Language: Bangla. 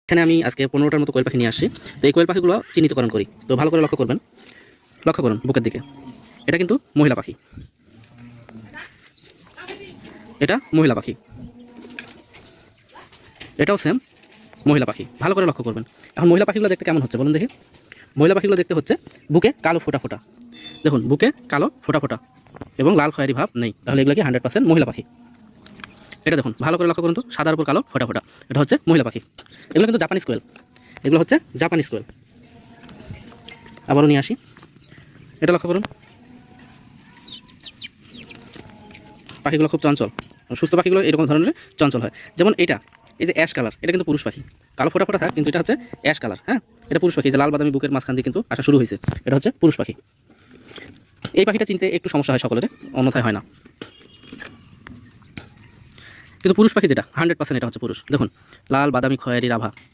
এখানে আমি আজকে 15টার মতো কোয়েল পাখি নিয়ে আসছি। তো এই কোয়েল পাখিগুলো চিহ্নিতকরণ করি। তো ভালো করে লক্ষ্য করবেন, লক্ষ্য করুন বুকের দিকে। এটা কিন্তু মহিলা পাখি, এটা মহিলা পাখি, এটাও সেম মহিলা পাখি। ভালো করে লক্ষ্য করবেন। এখন মহিলা পাখিগুলো দেখতে কেমন হচ্ছে বলুন দেখি। মহিলা পাখিগুলো দেখতে হচ্ছে বুকে কালো ফোঁটা ফোঁটা, দেখুন বুকে কালো ফোঁটা ফোঁটা এবং লাল খয়েরি ভাব নেই, তাহলে এগুলো কি 100% মহিলা পাখি। এটা দেখুন ভালো করে লক্ষ্য করুন তো, সাদার উপর কালো ফোঁটা ফোঁটা, এটা হচ্ছে মহিলা পাখি। এগুলো কিন্তু জাপানিজ কোয়েল, এগুলো হচ্ছে জাপানিজ কোয়েল। আবারও নিয়ে আসি, এটা লক্ষ্য করুন। পাখিগুলো খুব চঞ্চল, সুস্থ পাখিগুলো এরকম ধরনের চঞ্চল হয়। যেমন এটা, এই যে অ্যাশ কালার, এটা কিন্তু পুরুষ পাখি, কালো ফোঁটা ফোঁটা থাক, কিন্তু এটা হচ্ছে অ্যাশ কালার। হ্যাঁ, এটা পুরুষ পাখি। যে লাল বাদামি বুকের মাঝখান দিয়ে কিন্তু আসা শুরু হয়েছে, এটা হচ্ছে পুরুষ পাখি। এই পাখিটা চিনতে একটু সমস্যা হয় সকলের, অন্যথায় হয় না। কিন্তু পুরুষ পাখি যেটা 100% এটা হচ্ছে পুরুষ। দেখুন লাল বাদামি খয়েরি আভা,